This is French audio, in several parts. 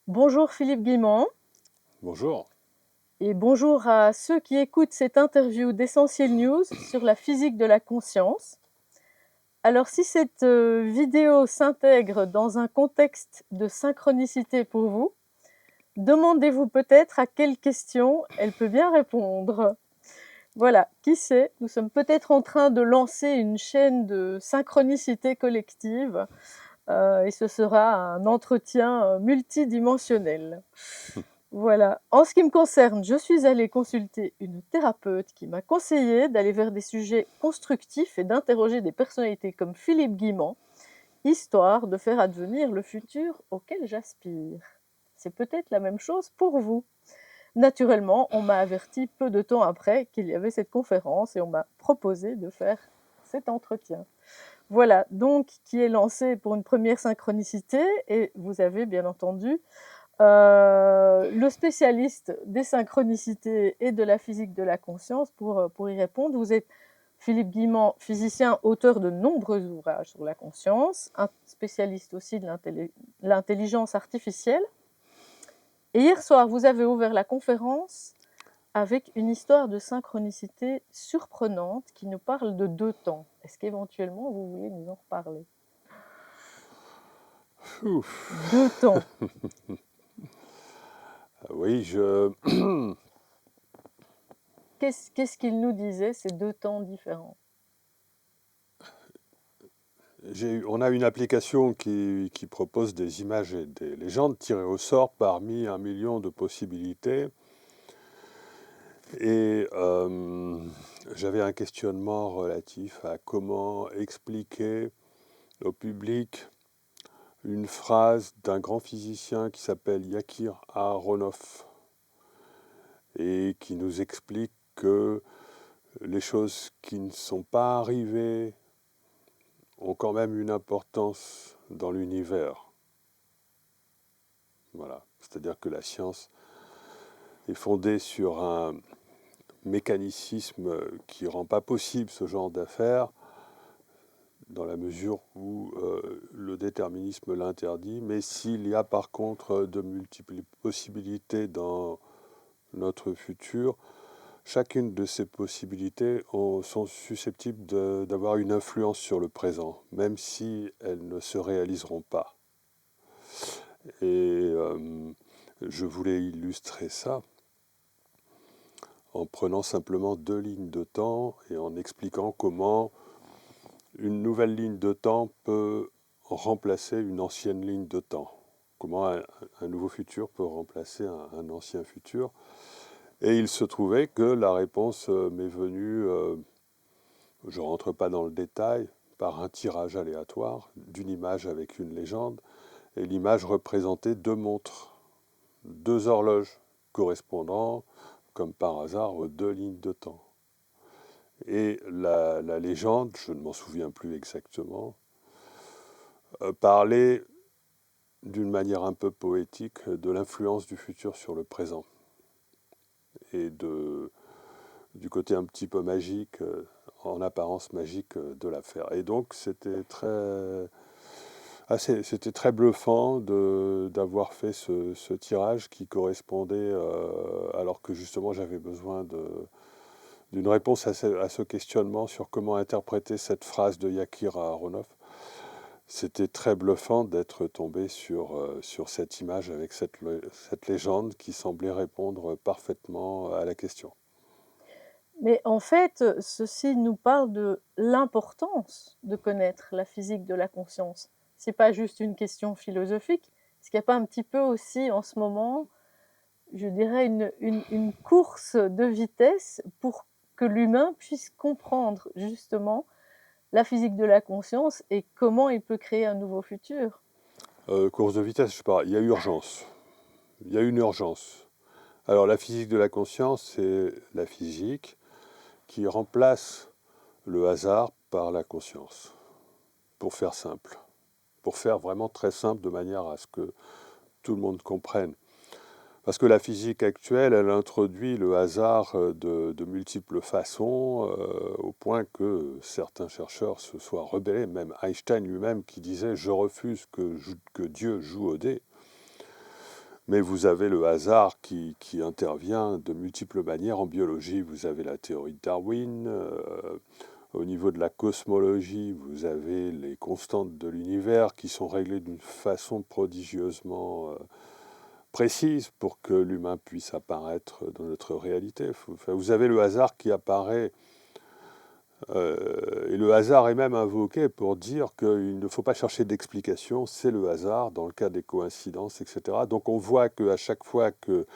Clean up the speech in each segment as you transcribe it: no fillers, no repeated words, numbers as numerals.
Bonjour Philippe Guimont Bonjour. et bonjour à ceux qui écoutent cette interview d'Essentiel News sur la physique de la conscience. Alors si cette vidéo s'intègre dans un contexte de synchronicité pour vous, demandez-vous peut-être à quelle question elle peut bien répondre. Voilà, qui sait, nous sommes peut-être en train de lancer une chaîne de synchronicité collective et ce sera un entretien multidimensionnel. Voilà. En ce qui me concerne, je suis allée consulter une thérapeute qui m'a conseillé d'aller vers des sujets constructifs et d'interroger des personnalités comme Philippe Guimont, histoire de faire advenir le futur auquel j'aspire. C'est peut-être la même chose pour vous. Naturellement, on m'a averti peu de temps après qu'il y avait cette conférence et on m'a proposé de faire cet entretien. Voilà, donc, qui est lancé pour une première synchronicité et vous avez bien entendu le spécialiste des synchronicités et de la physique de la conscience pour y répondre. Vous êtes Philippe Guimont, physicien, auteur de nombreux ouvrages sur la conscience, un spécialiste aussi de l'intelligence artificielle. Et hier soir, vous avez ouvert la conférence avec une histoire de synchronicité surprenante qui nous parle de deux temps. Est-ce qu'éventuellement vous voulez nous en reparler? Ouf. Deux temps. Oui, Qu'est-ce qu'il nous disait, ces deux temps différents? on a une application qui propose des images et des légendes tirées au sort parmi 1 million de possibilités. Et j'avais un questionnement relatif à comment expliquer au public une phrase d'un grand physicien qui s'appelle Yakir Aharonov et qui nous explique que les choses qui ne sont pas arrivées ont quand même une importance dans l'univers. Voilà. C'est-à-dire que la science est fondée sur un mécanicisme qui ne rend pas possible ce genre d'affaires, dans la mesure où le déterminisme l'interdit. Mais s'il y a par contre de multiples possibilités dans notre futur, chacune de ces possibilités sont susceptibles d'avoir une influence sur le présent, même si elles ne se réaliseront pas. Et je voulais illustrer ça en prenant simplement 2 lignes de temps et en expliquant comment une nouvelle ligne de temps peut remplacer une ancienne ligne de temps. Comment un nouveau futur peut remplacer un ancien futur. Et il se trouvait que la réponse m'est venue, je ne rentre pas dans le détail, par un tirage aléatoire d'une image avec une légende. Et l'image représentait 2 montres, 2 horloges correspondant, comme par hasard, aux 2 lignes de temps. Et la légende, je ne m'en souviens plus exactement, parlait d'une manière un peu poétique de l'influence du futur sur le présent et du côté un petit peu magique, en apparence magique de l'affaire. Et donc c'était très bluffant d'avoir fait ce tirage qui correspondait, alors que justement j'avais besoin d'une réponse à ce questionnement sur comment interpréter cette phrase de Yakir Aharonov. C'était très bluffant d'être tombé sur cette image avec cette légende qui semblait répondre parfaitement à la question. Mais en fait, ceci nous parle de l'importance de connaître la physique de la conscience. C'est pas juste une question philosophique. Est-ce qu'il n'y a pas un petit peu aussi en ce moment, je dirais, une course de vitesse pour que l'humain puisse comprendre justement la physique de la conscience et comment il peut créer un nouveau futur? Course de vitesse, je sais pas, il y a urgence. Il y a une urgence. Alors la physique de la conscience, c'est la physique qui remplace le hasard par la conscience, pour faire simple. Pour faire vraiment très simple de manière à ce que tout le monde comprenne. Parce que la physique actuelle, elle introduit le hasard de multiples façons, au point que certains chercheurs se soient rebellés, même Einstein lui-même qui disait « je refuse que Dieu joue au dé ». Mais vous avez le hasard qui intervient de multiples manières en biologie. Vous avez la théorie de Darwin. Au niveau de la cosmologie, vous avez les constantes de l'univers qui sont réglées d'une façon prodigieusement précise pour que l'humain puisse apparaître dans notre réalité. Enfin, vous avez le hasard qui apparaît, et le hasard est même invoqué pour dire qu'il ne faut pas chercher d'explication, c'est le hasard dans le cas des coïncidences, etc. Donc on voit qu'à chaque fois que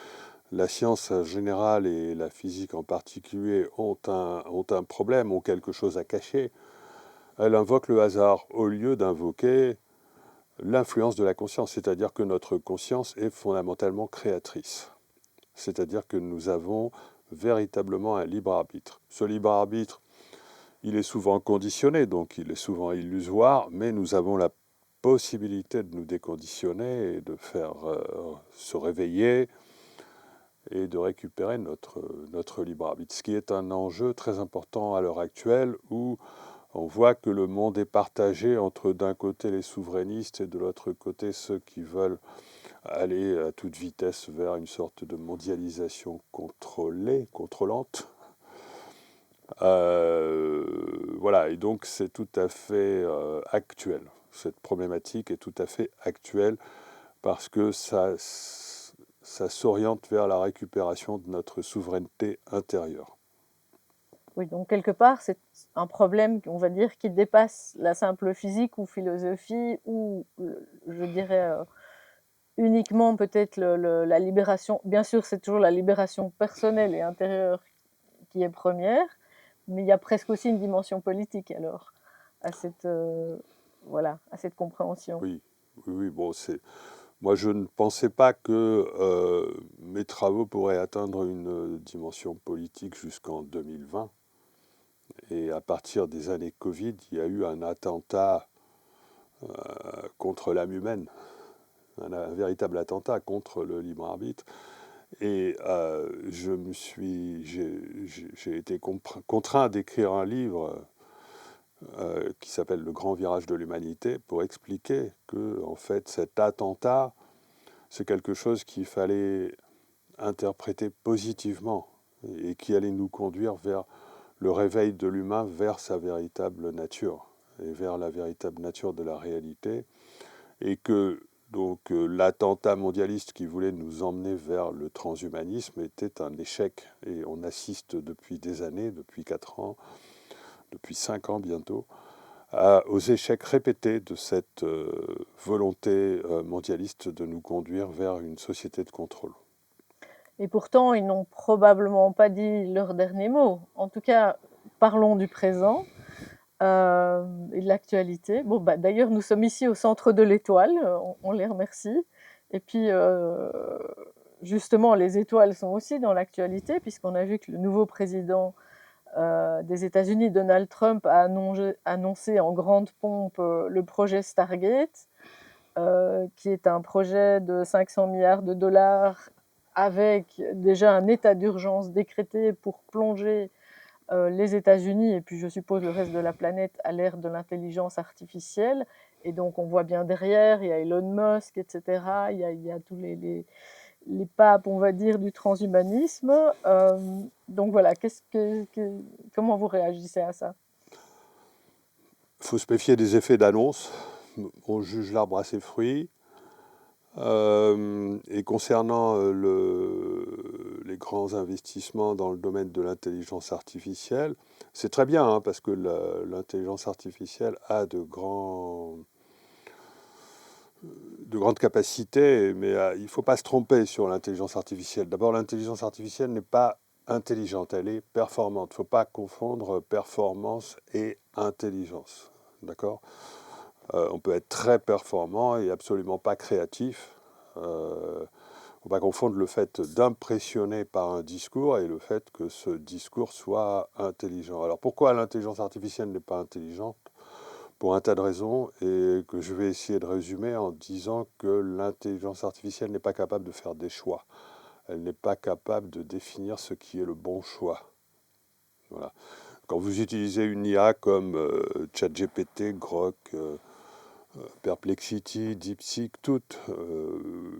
la science en général et la physique en particulier ont un problème, ont quelque chose à cacher, elle invoque le hasard au lieu d'invoquer l'influence de la conscience, c'est-à-dire que notre conscience est fondamentalement créatrice. C'est-à-dire que nous avons véritablement un libre arbitre. Ce libre arbitre, il est souvent conditionné, donc il est souvent illusoire, mais nous avons la possibilité de nous déconditionner et de faire se réveiller et de récupérer notre libre arbitre. Ce qui est un enjeu très important à l'heure actuelle où on voit que le monde est partagé entre d'un côté les souverainistes et de l'autre côté ceux qui veulent aller à toute vitesse vers une sorte de mondialisation contrôlante. Voilà, et donc c'est tout à fait actuel. Cette problématique est tout à fait actuelle parce que ça s'oriente vers la récupération de notre souveraineté intérieure. Oui, donc quelque part, c'est un problème, on va dire, qui dépasse la simple physique ou philosophie, ou je dirais uniquement peut-être la libération. Bien sûr, c'est toujours la libération personnelle et intérieure qui est première, mais il y a presque aussi une dimension politique alors à cette, voilà, à cette compréhension. Oui, oui, bon, moi je ne pensais pas que mes travaux pourraient atteindre une dimension politique jusqu'en 2020. Et à partir des années Covid, il y a eu un attentat contre l'âme humaine, un véritable attentat contre le libre arbitre. Et j'ai été contraint d'écrire un livre qui s'appelle Le Grand Virage de l'Humanité pour expliquer que, en fait, cet attentat, c'est quelque chose qu'il fallait interpréter positivement et qui allait nous conduire vers le réveil de l'humain vers sa véritable nature et vers la véritable nature de la réalité, et que donc l'attentat mondialiste qui voulait nous emmener vers le transhumanisme était un échec, et on assiste depuis des années, depuis 4 ans, depuis 5 ans bientôt, aux échecs répétés de cette volonté mondialiste de nous conduire vers une société de contrôle. Et pourtant, ils n'ont probablement pas dit leur dernier mot. En tout cas, parlons du présent et de l'actualité. Bon, bah, d'ailleurs, nous sommes ici au centre de l'étoile, on les remercie. Et puis, justement, les étoiles sont aussi dans l'actualité, puisqu'on a vu que le nouveau président des États-Unis, Donald Trump, a annoncé en grande pompe le projet Stargate, qui est un projet de 500 milliards de dollars avec déjà un état d'urgence décrété pour plonger les États-Unis et puis je suppose le reste de la planète à l'ère de l'intelligence artificielle. Et donc on voit bien derrière, il y a Elon Musk, etc. Il y a tous les papes, on va dire, du transhumanisme. Donc voilà, comment vous réagissez à ça? Il faut se méfier des effets d'annonce. On juge l'arbre à ses fruits. Et concernant les grands investissements dans le domaine de l'intelligence artificielle, c'est très bien, hein, parce que l'intelligence artificielle a de grandes capacités, mais il ne faut pas se tromper sur l'intelligence artificielle. D'abord, l'intelligence artificielle n'est pas intelligente, elle est performante. Il ne faut pas confondre performance et intelligence. D'accord ? On peut être très performant et absolument pas créatif. Il ne faut pas confondre le fait d'impressionner par un discours et le fait que ce discours soit intelligent. Alors pourquoi l'intelligence artificielle n'est pas intelligente ? Pour un tas de raisons, et que je vais essayer de résumer en disant que l'intelligence artificielle n'est pas capable de faire des choix. Elle n'est pas capable de définir ce qui est le bon choix. Voilà. Quand vous utilisez une IA comme ChatGPT, Grok, Perplexity, DeepSeek, toutes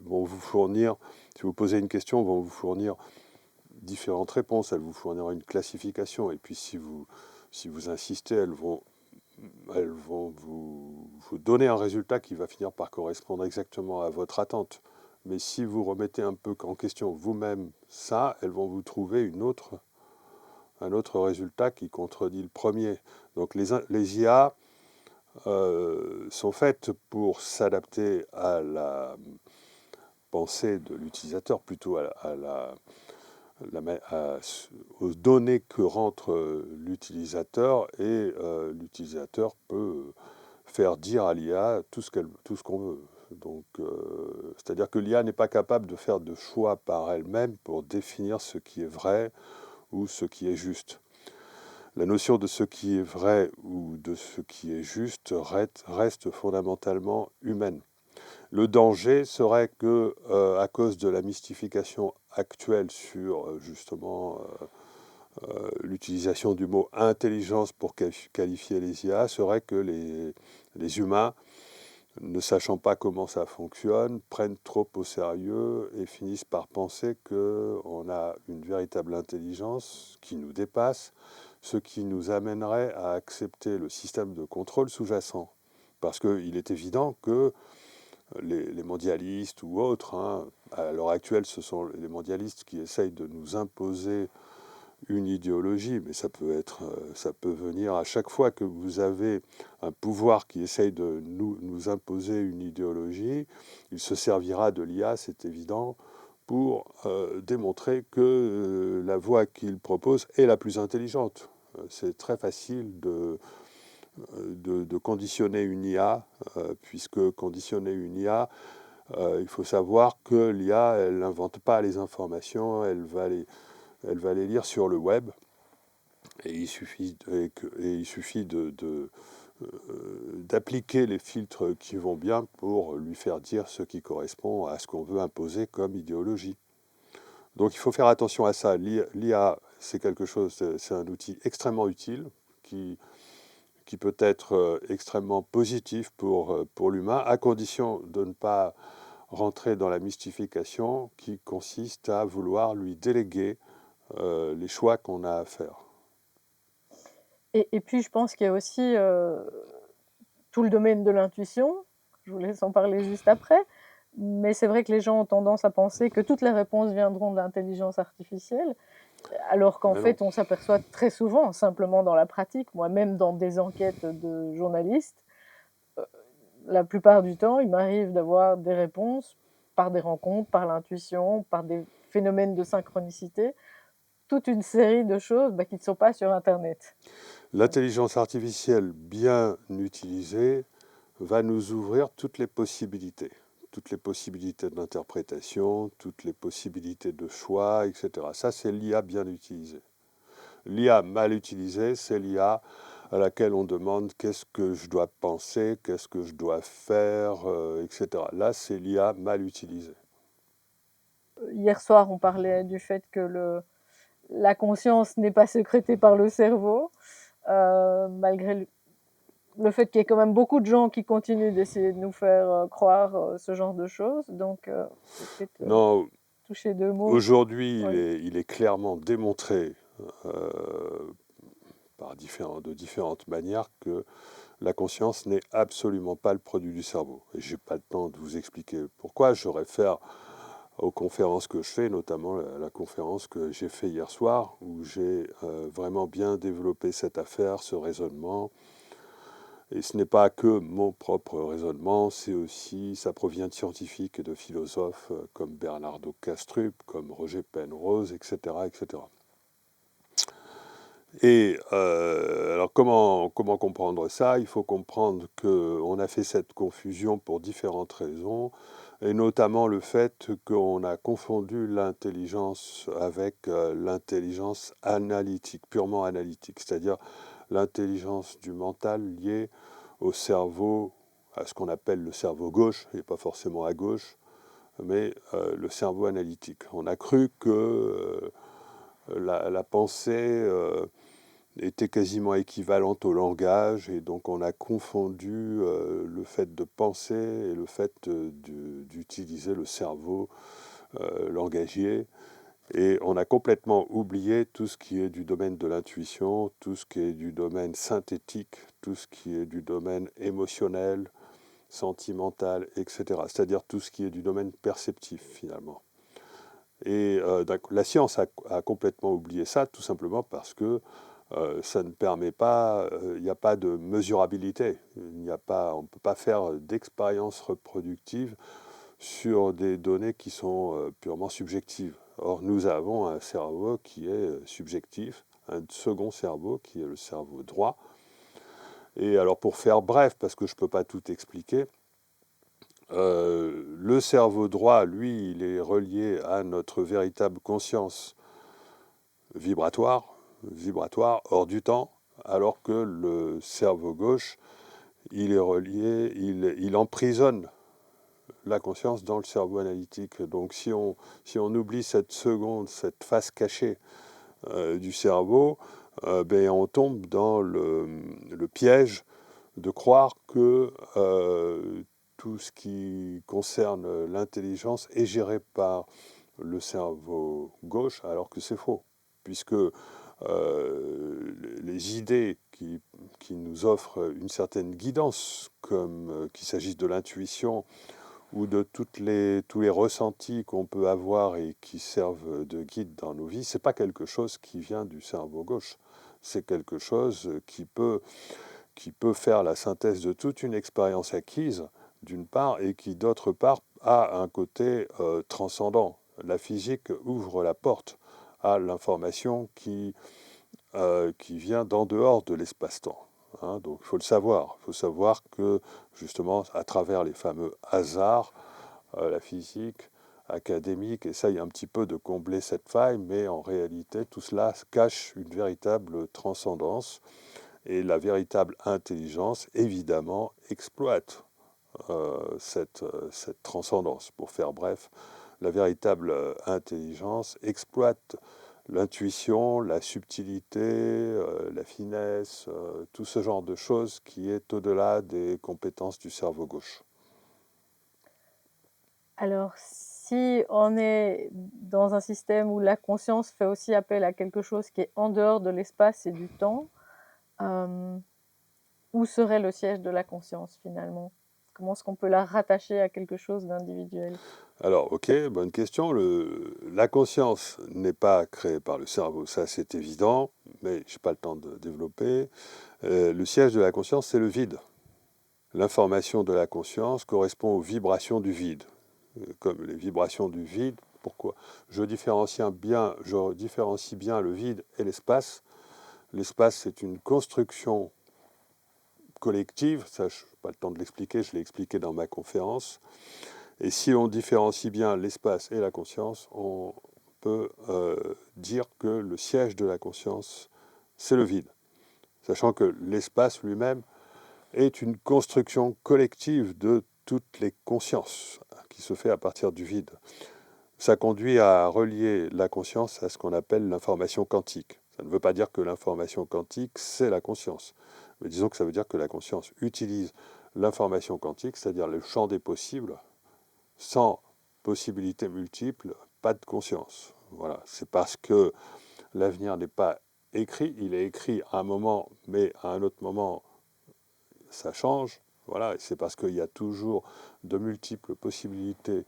vont vous fournir, si vous posez une question, vont vous fournir différentes réponses. Elles vous fourniront une classification. Et puis si vous insistez, elles vont vous donner un résultat qui va finir par correspondre exactement à votre attente. Mais si vous remettez un peu en question vous-même ça, elles vont vous trouver un autre résultat qui contredit le premier. Donc les IA sont faites pour s'adapter à la pensée de l'utilisateur, plutôt aux données que rentre l'utilisateur, et l'utilisateur peut faire dire à l'IA tout ce qu'on veut. Donc, c'est-à-dire que l'IA n'est pas capable de faire de choix par elle-même pour définir ce qui est vrai ou ce qui est juste. La notion de ce qui est vrai ou de ce qui est juste reste fondamentalement humaine. Le danger serait que, à cause de la mystification actuelle sur justement l'utilisation du mot intelligence pour qualifier les IA, serait que les humains, ne sachant pas comment ça fonctionne, prennent trop au sérieux et finissent par penser qu'on a une véritable intelligence qui nous dépasse, ce qui nous amènerait à accepter le système de contrôle sous-jacent. Parce qu'il est évident que les mondialistes ou autres, hein, à l'heure actuelle, ce sont les mondialistes qui essayent de nous imposer une idéologie, mais ça peut venir à chaque fois que vous avez un pouvoir qui essaye de nous imposer une idéologie, il se servira de l'IA, c'est évident, pour démontrer que la voie qu'il propose est la plus intelligente. C'est très facile de conditionner une IA, puisque conditionner une IA, il faut savoir que l'IA, elle n'invente pas les informations, elle va les lire sur le web, et il suffit d'appliquer les filtres qui vont bien pour lui faire dire ce qui correspond à ce qu'on veut imposer comme idéologie. Donc il faut faire attention à ça. L'IA, c'est un outil extrêmement utile qui peut être extrêmement positif pour l'humain, à condition de ne pas rentrer dans la mystification qui consiste à vouloir lui déléguer les choix qu'on a à faire. Et puis je pense qu'il y a aussi tout le domaine de l'intuition. Je vous laisse en parler juste après. Mais c'est vrai que les gens ont tendance à penser que toutes les réponses viendront de l'intelligence artificielle, alors qu'en Mais non. fait, on s'aperçoit très souvent, simplement dans la pratique, moi-même dans des enquêtes de journalistes, la plupart du temps, il m'arrive d'avoir des réponses par des rencontres, par l'intuition, par des phénomènes de synchronicité, toute une série de choses qui ne sont pas sur Internet. L'intelligence artificielle bien utilisée va nous ouvrir toutes les possibilités d'interprétation, toutes les possibilités de choix, etc. Ça, c'est l'IA bien utilisée. L'IA mal utilisée, c'est l'IA à laquelle on demande qu'est-ce que je dois penser, qu'est-ce que je dois faire, etc. Là, c'est l'IA mal utilisée. Hier soir, on parlait du fait que la conscience n'est pas sécrétée par le cerveau, malgré le fait qu'il y ait quand même beaucoup de gens qui continuent d'essayer de nous faire croire ce genre de choses. Donc, peut-être Non, toucher deux mots. aujourd'hui, Oui. il est clairement démontré de différentes manières que la conscience n'est absolument pas le produit du cerveau. Et je n'ai pas le temps de vous expliquer pourquoi. Je réfère aux conférences que je fais, notamment la conférence que j'ai fait hier soir, où j'ai vraiment bien développé cette affaire, ce raisonnement. Et ce n'est pas que mon propre raisonnement, ça provient de scientifiques et de philosophes comme Bernardo Kastrup, comme Roger Penrose, etc., etc. Et alors comment comprendre ça? Il faut comprendre qu'on a fait cette confusion pour différentes raisons, et notamment le fait qu'on a confondu l'intelligence avec l'intelligence analytique, purement analytique, c'est-à-dire l'intelligence du mental liée au cerveau, à ce qu'on appelle le cerveau gauche, et pas forcément à gauche, mais le cerveau analytique. On a cru que la pensée était quasiment équivalente au langage, et donc on a confondu le fait de penser et le fait d'utiliser le cerveau langagier, et on a complètement oublié tout ce qui est du domaine de l'intuition, tout ce qui est du domaine synthétique, tout ce qui est du domaine émotionnel, sentimental, etc. C'est-à-dire tout ce qui est du domaine perceptif finalement. Et la science a complètement oublié ça, tout simplement parce que ça ne permet pas, il n'y a pas de mesurabilité, on ne peut pas faire d'expérience reproductive sur des données qui sont purement subjectives. Or, nous avons un cerveau qui est subjectif, un second cerveau qui est le cerveau droit. Et alors, pour faire bref, parce que je ne peux pas tout expliquer, le cerveau droit, lui, il est relié à notre véritable conscience vibratoire hors du temps, alors que le cerveau gauche, il est relié, il emprisonne la conscience dans le cerveau analytique. Donc si on oublie cette seconde, cette face cachée du cerveau, ben, on tombe dans le piège de croire que tout ce qui concerne l'intelligence est géré par le cerveau gauche, alors que c'est faux, puisque les idées qui nous offrent une certaine guidance, comme qu'il s'agisse de l'intuition ou de tous les ressentis qu'on peut avoir et qui servent de guide dans nos vies, c'est pas quelque chose qui vient du cerveau gauche. C'est quelque chose qui peut faire la synthèse de toute une expérience acquise, d'une part, et qui, d'autre part, a un côté transcendant. La physique ouvre la porte à l'information qui vient d'en dehors de l'espace-temps. Hein, donc il faut le savoir. Il faut savoir que, justement, à travers les fameux hasards, la physique académique essaye un petit peu de combler cette faille, mais en réalité, tout cela cache une véritable transcendance. Et la véritable intelligence, évidemment, exploite cette transcendance. Pour faire bref, la véritable intelligence exploite l'intuition, la subtilité, la finesse, tout ce genre de choses qui est au-delà des compétences du cerveau gauche. Alors, si on est dans un système où la conscience fait aussi appel à quelque chose qui est en dehors de l'espace et du temps, où serait le siège de la conscience finalement? Comment est-ce qu'on peut la rattacher à quelque chose d'individuel? Alors, ok, bonne question. La conscience n'est pas créée par le cerveau, ça c'est évident, mais je n'ai pas le temps de développer. Le siège de la conscience, c'est le vide. L'information de la conscience correspond aux vibrations du vide. Comme les vibrations du vide, pourquoi je différencie bien le vide et l'espace. L'espace, c'est une construction collective, ça je n'ai pas le temps de l'expliquer, je l'ai expliqué dans ma conférence. Et si on différencie bien l'espace et la conscience, on peut dire que le siège de la conscience, c'est le vide. Sachant que l'espace lui-même est une construction collective de toutes les consciences qui se fait à partir du vide. Ça conduit à relier la conscience à ce qu'on appelle l'information quantique. Ça ne veut pas dire que l'information quantique, c'est la conscience. Mais disons que ça veut dire que la conscience utilise l'information quantique, c'est-à-dire le champ des possibles, sans possibilités multiples, pas de conscience. Voilà, c'est parce que l'avenir n'est pas écrit, il est écrit à un moment, mais à un autre moment, ça change. Voilà, et c'est parce qu'il y a toujours de multiples possibilités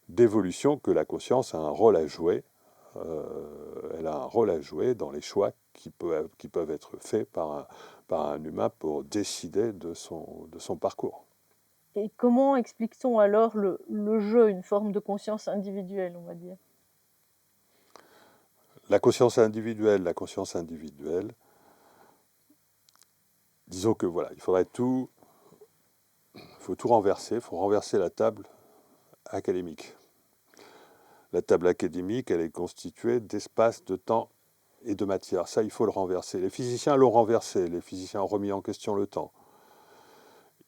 d'évolution que la conscience a un rôle à jouer. Elle a un rôle à jouer dans les choix qui peuvent être faits par un humain pour décider de son parcours. Et comment explique-t-on alors le jeu, une forme de conscience individuelle, on va dire? La conscience individuelle, disons que voilà, il faut tout renverser, il faut renverser la table académique. La table académique, elle est constituée d'espace, de temps et de matière. Ça, il faut le renverser. Les physiciens l'ont renversé, les physiciens ont remis en question le temps.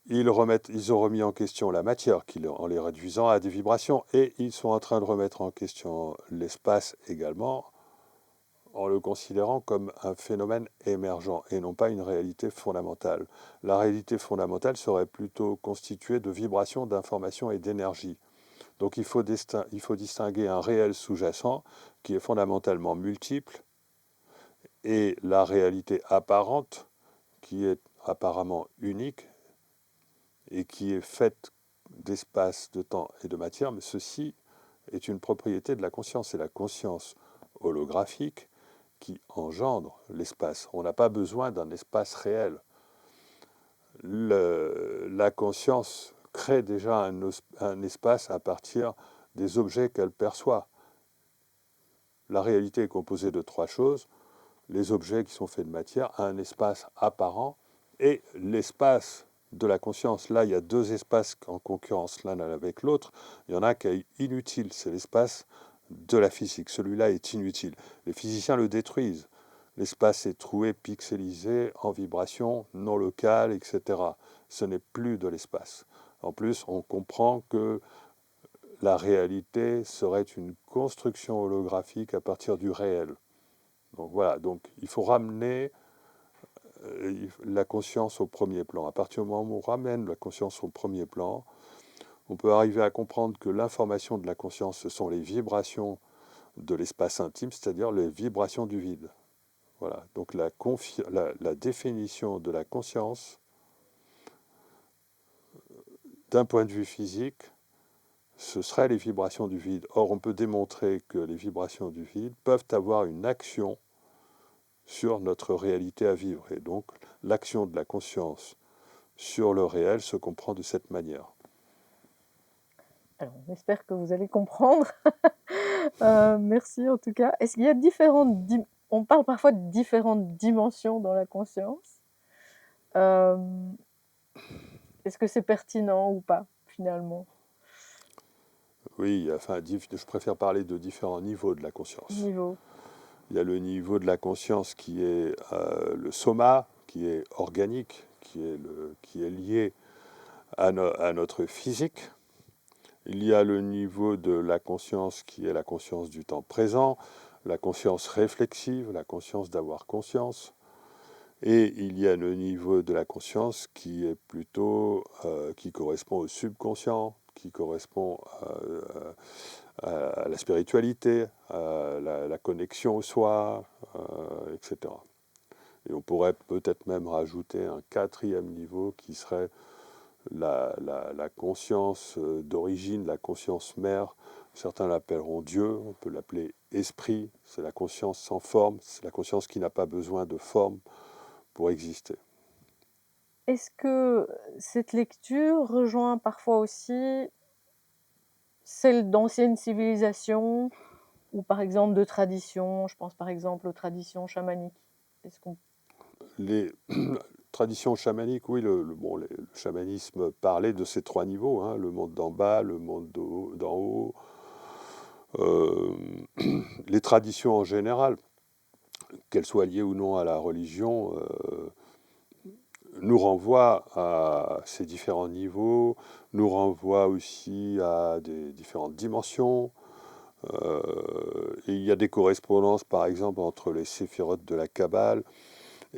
Ils ont remis en question la matière en les réduisant à des vibrations, et ils sont en train de remettre en question l'espace également en le considérant comme un phénomène émergent et non pas une réalité fondamentale. La réalité fondamentale serait plutôt constituée de vibrations, d'informations et d'énergie. Donc il faut distinguer un réel sous-jacent qui est fondamentalement multiple et la réalité apparente qui est apparemment unique et qui est faite d'espace, de temps et de matière, mais ceci est une propriété de la conscience. C'est la conscience holographique qui engendre l'espace. On n'a pas besoin d'un espace réel. La conscience crée déjà un espace à partir des objets qu'elle perçoit. La réalité est composée de trois choses. Les objets qui sont faits de matière, un espace apparent et l'espace de la conscience. Là, il y a deux espaces en concurrence l'un avec l'autre. Il y en a qui est inutile, c'est l'espace de la physique. Celui-là est inutile. Les physiciens le détruisent. L'espace est troué, pixelisé, en vibration, non locale, etc. Ce n'est plus de l'espace. En plus, on comprend que la réalité serait une construction holographique à partir du réel. Donc voilà, donc il faut ramener la conscience au premier plan. À partir du moment où on ramène la conscience au premier plan, on peut arriver à comprendre que l'information de la conscience, ce sont les vibrations de l'espace intime, c'est-à-dire les vibrations du vide. Voilà, donc la définition de la conscience, d'un point de vue physique, ce serait les vibrations du vide. Or, on peut démontrer que les vibrations du vide peuvent avoir une action sur notre réalité à vivre. Et donc, l'action de la conscience sur le réel se comprend de cette manière. Alors, on espère que vous allez comprendre. Merci en tout cas. Est-ce qu'il y a on parle parfois de différentes dimensions dans la conscience. Euh, Est-ce que c'est pertinent ou pas, finalement? Oui, enfin, je préfère parler de différents niveaux de la conscience. Niveau. Il y a le niveau de la conscience qui est le soma, qui est organique, qui est lié à notre physique. Il y a le niveau de la conscience qui est la conscience du temps présent, la conscience réflexive, la conscience d'avoir conscience. Et il y a le niveau de la conscience qui est plutôt, qui correspond au subconscient, qui correspond à la spiritualité, à la connexion au soi, etc. Et on pourrait peut-être même rajouter un quatrième niveau qui serait la conscience d'origine, la conscience mère. Certains l'appelleront Dieu, on peut l'appeler esprit. C'est la conscience sans forme, c'est la conscience qui n'a pas besoin de forme pour exister. Est-ce que cette lecture rejoint parfois aussi celle d'anciennes civilisations ou par exemple de traditions? Je pense par exemple aux traditions chamaniques. Est-ce qu'on... Les traditions chamaniques, oui, le chamanisme parlait de ces trois niveaux, hein, le monde d'en bas, le monde d'en haut. Euh, les traditions en général, qu'elles soient liées ou non à la religion, nous renvoient à ces différents niveaux, nous renvoient aussi à des différentes dimensions. Et il y a des correspondances, par exemple, entre les séphirotes de la Kabbale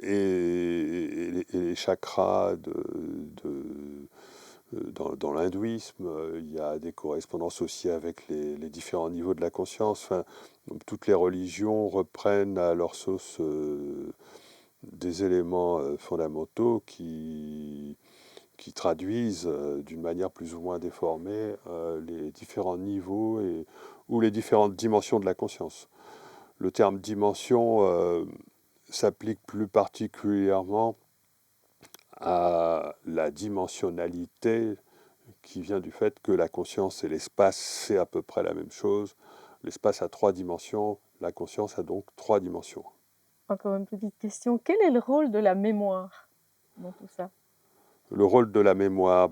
et les chakras dans l'hindouisme. Il y a des correspondances aussi avec les différents niveaux de la conscience. Enfin, donc toutes les religions reprennent à leur sauce des éléments fondamentaux qui traduisent d'une manière plus ou moins déformée les différents niveaux ou les différentes dimensions de la conscience. Le terme dimension s'applique plus particulièrement à la dimensionnalité qui vient du fait que la conscience et l'espace, c'est à peu près la même chose. L'espace a trois dimensions, la conscience a donc trois dimensions. Encore une petite question. Quel est le rôle de la mémoire dans tout ça? Le rôle de la mémoire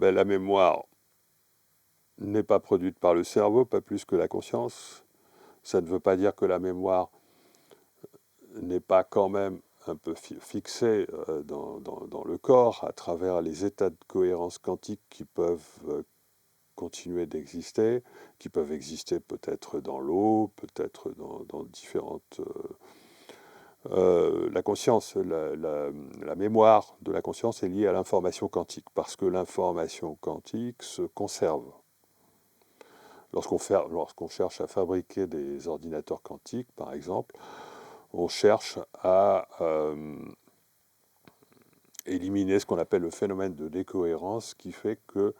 n'est pas produite par le cerveau, pas plus que la conscience. Ça ne veut pas dire que la mémoire n'est pas quand même un peu fixée dans le corps à travers les états de cohérence quantique qui peuvent continuer d'exister, qui peuvent exister peut-être dans l'eau, peut-être dans différentes la conscience, la mémoire de la conscience est liée à l'information quantique, parce que l'information quantique se conserve. Lorsqu'on cherche à fabriquer des ordinateurs quantiques, par exemple, on cherche à éliminer ce qu'on appelle le phénomène de décohérence, qui fait que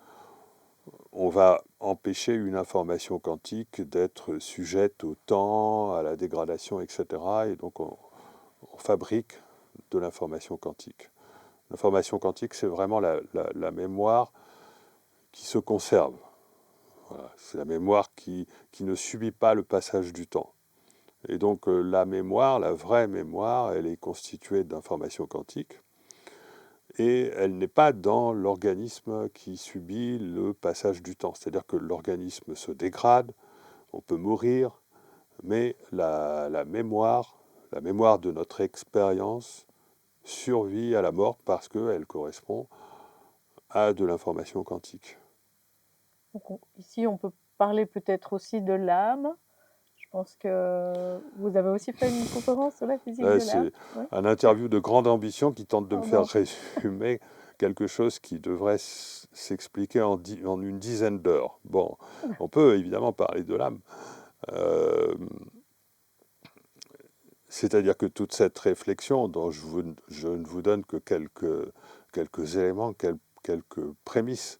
on va empêcher une information quantique d'être sujette au temps, à la dégradation, etc. Et donc on fabrique de l'information quantique. L'information quantique, c'est vraiment la mémoire qui se conserve. Voilà. C'est la mémoire qui ne subit pas le passage du temps. Et donc la mémoire, la vraie mémoire, elle est constituée d'informations quantiques. Et elle n'est pas dans l'organisme qui subit le passage du temps. C'est-à-dire que l'organisme se dégrade, on peut mourir, mais la mémoire de notre expérience survit à la mort parce qu'elle correspond à de l'information quantique. Donc ici, on peut parler peut-être aussi de l'âme. Je pense que vous avez aussi fait une conférence sur la physique de l'âme. C'est Ouais. un interview de grande ambition qui tente de me faire Pardon. résumer quelque chose qui devrait s'expliquer en une dizaine d'heures. Bon, on peut évidemment parler de l'âme. C'est-à-dire que toute cette réflexion, dont je ne vous donne que quelques éléments, quelques prémices,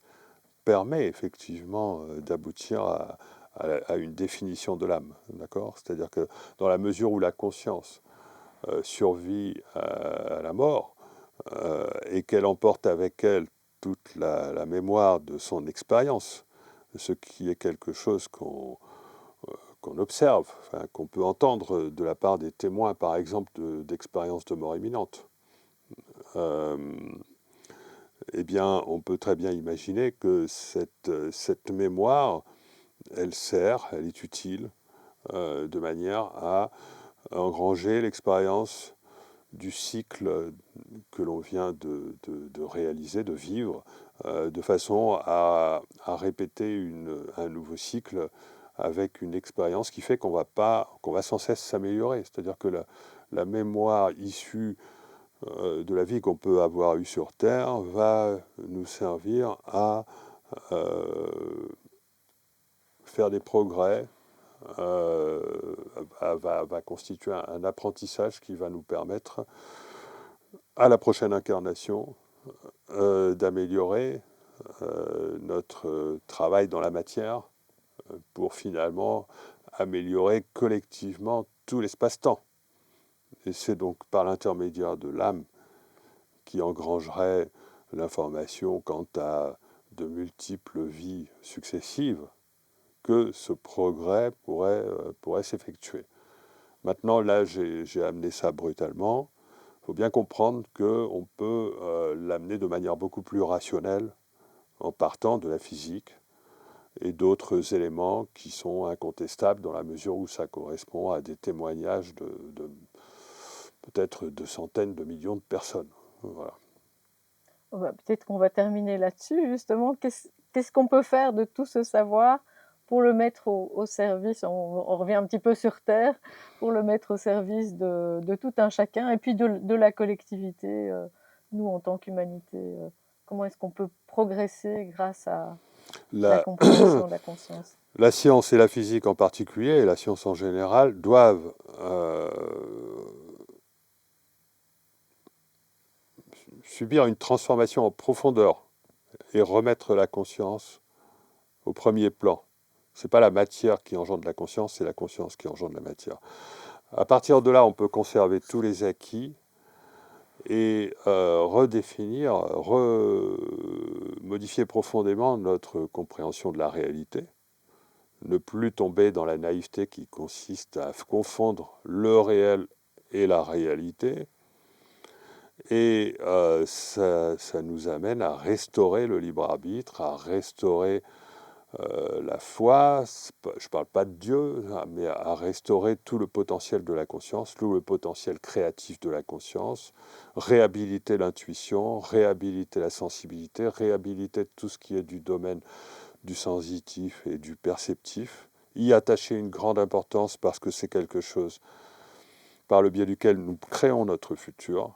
permet effectivement d'aboutir à une définition de l'âme. D'accord ? C'est-à-dire que dans la mesure où la conscience survit à la mort et qu'elle emporte avec elle toute la mémoire de son expérience, ce qui est quelque chose qu'on observe, enfin, qu'on peut entendre de la part des témoins, par exemple, d'expériences de mort imminente. Eh bien, on peut très bien imaginer que cette mémoire, elle sert, elle est utile de manière à engranger l'expérience du cycle que l'on vient de réaliser, de vivre, de façon à répéter un nouveau cycle avec une expérience qui fait qu'on va sans cesse s'améliorer. C'est-à-dire que la mémoire issue de la vie qu'on peut avoir eue sur Terre va nous servir à faire des progrès, va constituer un apprentissage qui va nous permettre à la prochaine incarnation d'améliorer notre travail dans la matière pour finalement améliorer collectivement tout l'espace-temps. Et c'est donc par l'intermédiaire de l'âme qui engrangerait l'information quant à de multiples vies successives que ce progrès pourrait s'effectuer. Maintenant, là, j'ai amené ça brutalement. Il faut bien comprendre qu'on peut l'amener de manière beaucoup plus rationnelle en partant de la physique et d'autres éléments qui sont incontestables dans la mesure où ça correspond à des témoignages de peut-être de centaines de millions de personnes. Voilà. Peut-être qu'on va terminer là-dessus, justement. Qu'est-ce qu'on peut faire de tout ce savoir pour le mettre au service, on revient un petit peu sur Terre, pour le mettre au service de tout un chacun et puis de la collectivité, nous en tant qu'humanité. Comment est-ce qu'on peut progresser grâce à la La, compréhension de la conscience? la science et la physique en particulier, et la science en général, doivent subir une transformation en profondeur et remettre la conscience au premier plan. Ce n'est pas la matière qui engendre la conscience, c'est la conscience qui engendre la matière. À partir de là, on peut conserver tous les acquis et redéfinir, modifier profondément notre compréhension de la réalité. Ne plus tomber dans la naïveté qui consiste à confondre le réel et la réalité. Et ça nous amène à restaurer le libre arbitre, à restaurer la foi, je ne parle pas de Dieu, mais à restaurer tout le potentiel de la conscience, tout le potentiel créatif de la conscience, réhabiliter l'intuition, réhabiliter la sensibilité, réhabiliter tout ce qui est du domaine du sensitif et du perceptif, y attacher une grande importance parce que c'est quelque chose par le biais duquel nous créons notre futur.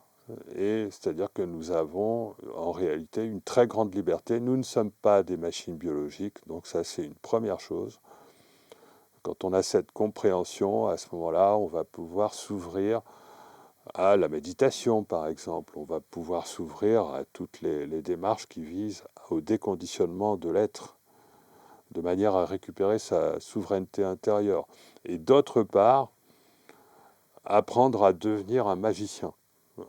Et c'est-à-dire que nous avons en réalité une très grande liberté. Nous ne sommes pas des machines biologiques, donc ça c'est une première chose. Quand on a cette compréhension, à ce moment-là, on va pouvoir s'ouvrir à la méditation, par exemple. On va pouvoir s'ouvrir à toutes les démarches qui visent au déconditionnement de l'être, de manière à récupérer sa souveraineté intérieure. Et d'autre part, apprendre à devenir un magicien,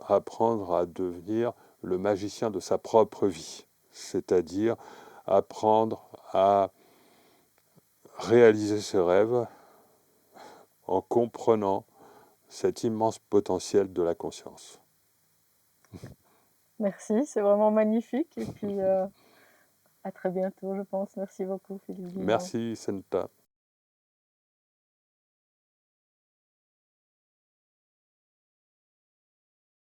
apprendre à devenir le magicien de sa propre vie, c'est-à-dire apprendre à réaliser ses rêves en comprenant cet immense potentiel de la conscience. Merci, c'est vraiment magnifique. Et puis, à très bientôt, je pense. Merci beaucoup, Philippe Vivant. Merci, Senta.